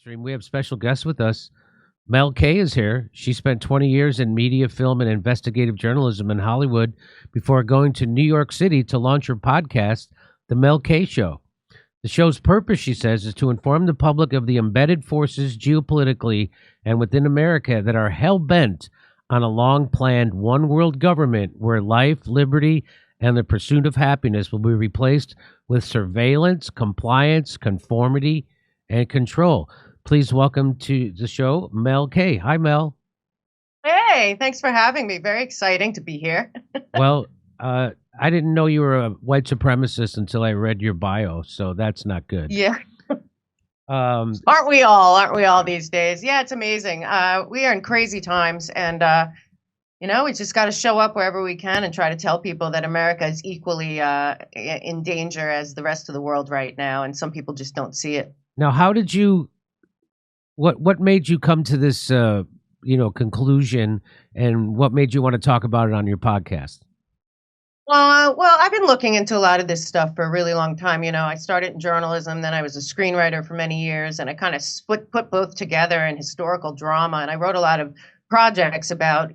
Stream. We have special guests with us. Mel K is here. She spent 20 years in media, film, and investigative journalism in Hollywood before going to New York City to launch her podcast, The Mel K Show. The show's purpose, she says, is to inform the public of the embedded forces geopolitically and within America that are hell-bent on a long-planned one-world government where life, liberty, and the pursuit of happiness will be replaced with surveillance, compliance, conformity, and control. Please welcome to the show, Mel K. Hi, Mel. Hey, thanks for having me. Very exciting to be here. Well, I didn't know you were a white supremacist until I read your bio, so that's not good. Yeah. Aren't we all? Aren't we all these days? Yeah, it's amazing. We are in crazy times, and we just got to show up wherever we can and try to tell people that America is equally in danger as the rest of the world right now, and some people just don't see it. Now, how did you? What made you come to this conclusion, and what made you want to talk about it on your podcast? Well, I've been looking into a lot of this stuff for a really long time. I started in journalism, then I was a screenwriter for many years, and I kind of put both together in historical drama. And I wrote a lot of projects about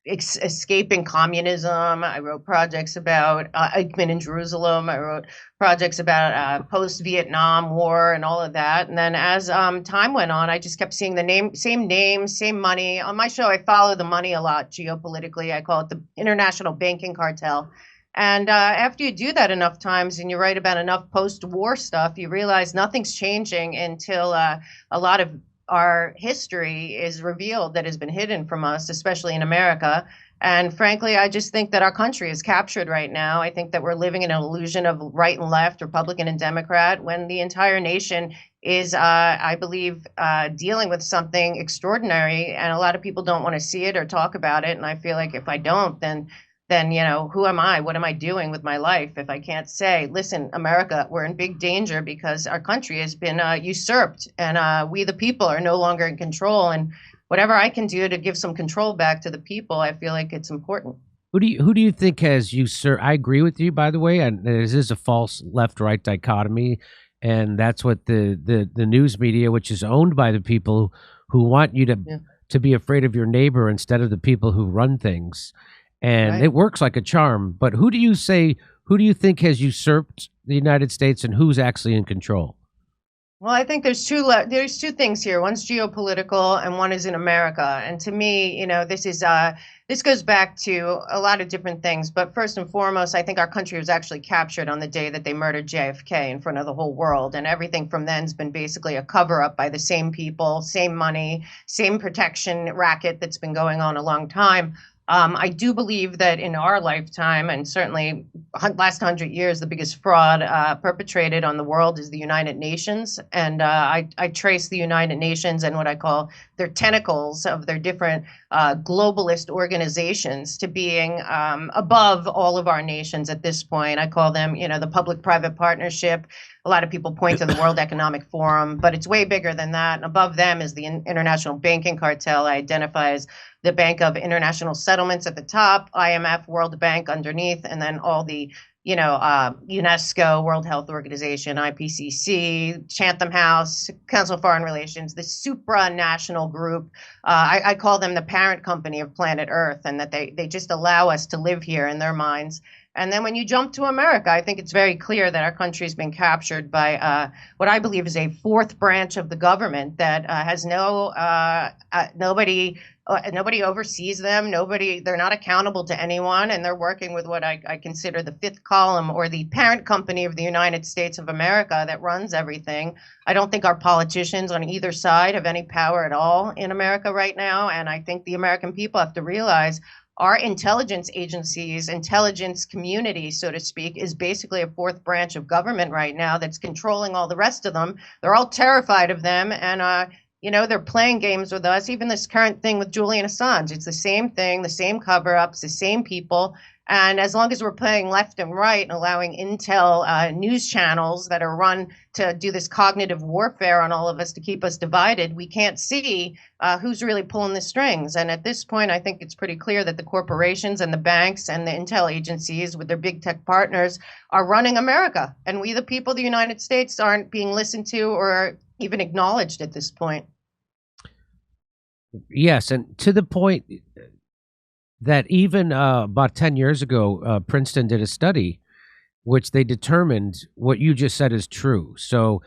escaping communism. I wrote projects about Eichmann in Jerusalem. I wrote projects about post-Vietnam War and all of that. And then as time went on, I just kept seeing the same money. On my show, I follow the money a lot geopolitically. I call it the international banking cartel. And after you do that enough times and you write about enough post-war stuff, you realize nothing's changing until a lot of our history is revealed that has been hidden from us, especially in America. And frankly, I just think that our country is captured right now. I think that we're living in an illusion of right and left, Republican and Democrat, when the entire nation is, I believe, dealing with something extraordinary. And a lot of people don't want to see it or talk about it. And I feel like if I don't, then who am I? What am I doing with my life if I can't say, listen, America, we're in big danger because our country has been usurped and we the people are no longer in control. And whatever I can do to give some control back to the people, I feel like it's important. Who do you think has usurped? I agree with you, by the way, and this is a false left-right dichotomy, and that's what the news media, which is owned by the people who want you to be afraid of your neighbor instead of the people who run things. And right. It works like a charm. But who do you think has usurped the United States and who's actually in control? Well, I think there's two things here. One's geopolitical and one is in America. And to me, this goes back to a lot of different things. But first and foremost, I think our country was actually captured on the day that they murdered JFK in front of the whole world. And everything from then has been basically a cover up by the same people, same money, same protection racket that's been going on a long time. I do believe that in our lifetime, and certainly last 100 years, the biggest fraud perpetrated on the world is the United Nations. And I trace the United Nations and what I call their tentacles of their different globalist organizations to being above all of our nations at this point. I call them, the public-private partnership. A lot of people point to the World Economic Forum, but it's way bigger than that. And above them is the international banking cartel. I identify as the Bank of International Settlements at the top, IMF, World Bank underneath, and then all the, UNESCO, World Health Organization, IPCC, Chatham House, Council of Foreign Relations, the supranational group. I call them the parent company of planet Earth, and that they just allow us to live here in their minds. And then when you jump to America, I think it's very clear that our country's been captured by what I believe is a fourth branch of the government that has nobody oversees them. They're not accountable to anyone, and they're working with what I consider the fifth column or the parent company of the United States of America that runs everything. I don't think our politicians on either side have any power at all in America right now, and I think the American people have to realize our intelligence agencies, intelligence community, so to speak, is basically a fourth branch of government right now that's controlling all the rest of them. They're all terrified of them, and they're playing games with us. Even this current thing with Julian Assange, it's the same thing, the same cover-ups, the same people. And as long as we're playing left and right and allowing intel news channels that are run to do this cognitive warfare on all of us to keep us divided, we can't see who's really pulling the strings. And at this point, I think it's pretty clear that the corporations and the banks and the intel agencies with their big tech partners are running America. And we, the people of the United States, aren't being listened to or even acknowledged at this point. Yes, and to the point that even about 10 years ago, Princeton did a study which they determined what you just said is true. So,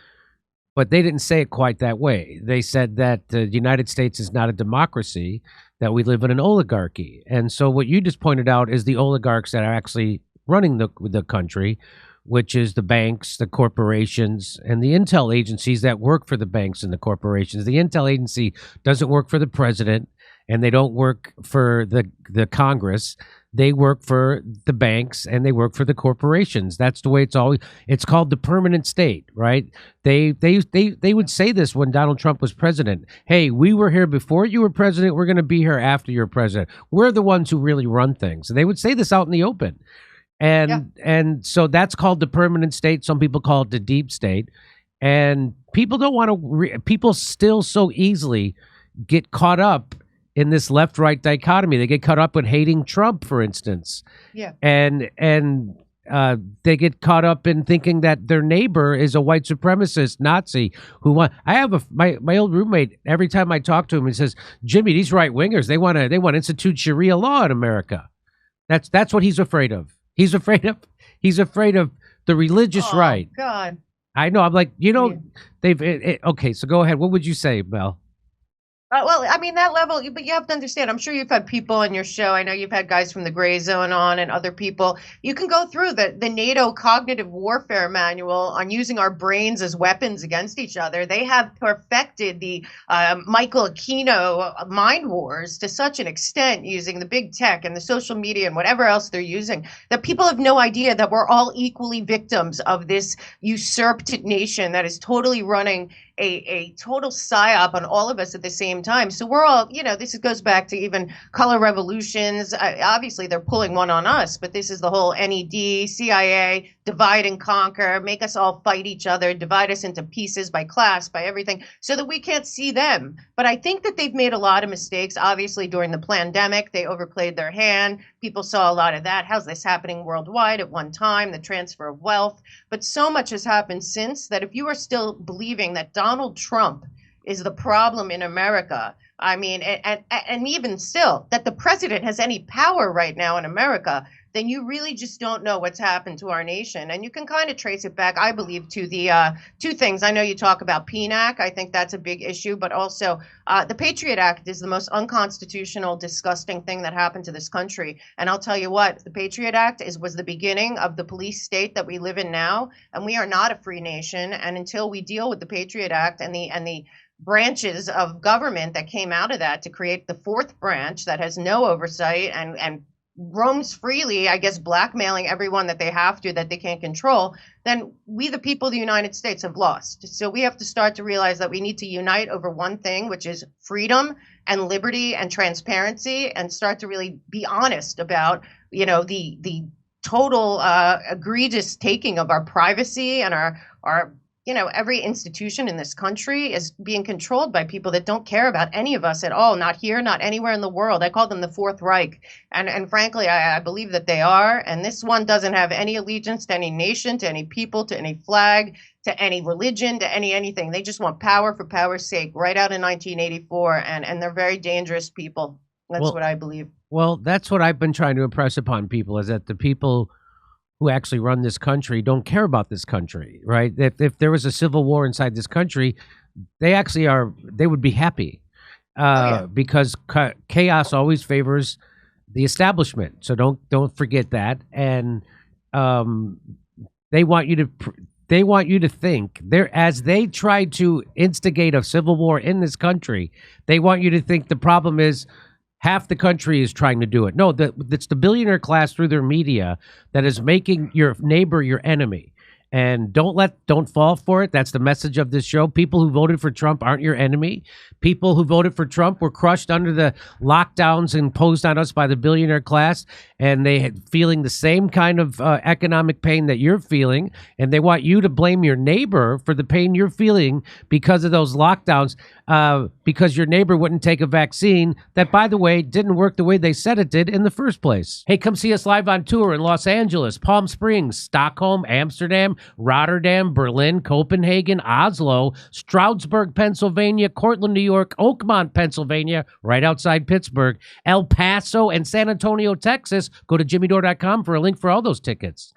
but they didn't say it quite that way. They said that the United States is not a democracy, that we live in an oligarchy. And so what you just pointed out is the oligarchs that are actually running the country, which is the banks, the corporations, and the intel agencies that work for the banks and the corporations. The intel agency doesn't work for the president, and they don't work for the Congress. They work for the banks and they work for the corporations. That's the way it's always. It's called the permanent state, right? They would say this when Donald Trump was president. Hey, we were here before you were president. We're going to be here after you're president. We're the ones who really run things. And they would say this out in the open. And so that's called the permanent state. Some people call it the deep state. And people don't want to. People still so easily get caught up in this left-right dichotomy. They get caught up with hating Trump, for instance. Yeah. And they get caught up in thinking that their neighbor is a white supremacist Nazi who want. I have my old roommate. Every time I talk to him, he says, "Jimmy, these right-wingers, they want to institute Sharia law in America." That's what he's afraid of. He's afraid of the religious right. God. I know. I'm like, okay, so go ahead. What would you say, Mel? Well, I mean, that level, but you have to understand, I'm sure you've had people on your show. I know you've had guys from the Gray Zone on and other people. You can go through the NATO cognitive warfare manual on using our brains as weapons against each other. They have perfected the Michael Aquino mind wars to such an extent using the big tech and the social media and whatever else they're using that people have no idea that we're all equally victims of this usurped nation that is totally running a total psyop on all of us at the same time. So we're all, this goes back to even color revolutions. Obviously, they're pulling one on us, but this is the whole NED, CIA, divide and conquer, make us all fight each other, divide us into pieces by class, by everything, so that we can't see them. But I think that they've made a lot of mistakes. Obviously, during the pandemic, they overplayed their hand. People saw a lot of that. How's this happening worldwide at one time? The transfer of wealth. But so much has happened since that if you are still believing that Donald Trump is the problem in America, I mean, and even still, that the president has any power right now in America, then you really just don't know what's happened to our nation. And you can kind of trace it back, I believe, to the two things. I know you talk about PNAC. I think that's a big issue. But also, the Patriot Act is the most unconstitutional, disgusting thing that happened to this country. And I'll tell you what, the Patriot Act was the beginning of the police state that we live in now. And we are not a free nation. And until we deal with the Patriot Act and the branches of government that came out of that to create the fourth branch that has no oversight and roams freely, I guess, blackmailing everyone that they have to, that they can't control, then we, the people of the United States, have lost. So we have to start to realize that we need to unite over one thing, which is freedom and liberty and transparency, and start to really be honest about, the total egregious taking of our privacy and our every institution in this country is being controlled by people that don't care about any of us at all, not here, not anywhere in the world. I call them the Fourth Reich. And frankly, I believe that they are. And this one doesn't have any allegiance to any nation, to any people, to any flag, to any religion, to anything. They just want power for power's sake, right out in 1984. And they're very dangerous people. That's what I believe. Well, that's what I've been trying to impress upon people, is that the people who actually run this country don't care about this country, right? If there was a civil war inside this country, they would be happy because chaos always favors the establishment. So don't forget that. And they want you to think, as they try to instigate a civil war in this country, they want you to think the problem is half the country is trying to do it. No, it's the billionaire class through their media that is making your neighbor your enemy. And don't fall for it. That's the message of this show. People who voted for Trump aren't your enemy. People who voted for Trump were crushed under the lockdowns imposed on us by the billionaire class, and they had feeling the same kind of economic pain that you're feeling, and they want you to blame your neighbor for the pain you're feeling because of those lockdowns, because your neighbor wouldn't take a vaccine that, by the way, didn't work the way they said it did in the first place. Hey, come see us live on tour in Los Angeles, Palm Springs, Stockholm, Amsterdam, Rotterdam, Berlin, Copenhagen, Oslo, Stroudsburg, Pennsylvania, Cortland, New York, Oakmont, Pennsylvania, right outside Pittsburgh, El Paso, and San Antonio, Texas. Go to jimmydore.com for a link for all those tickets.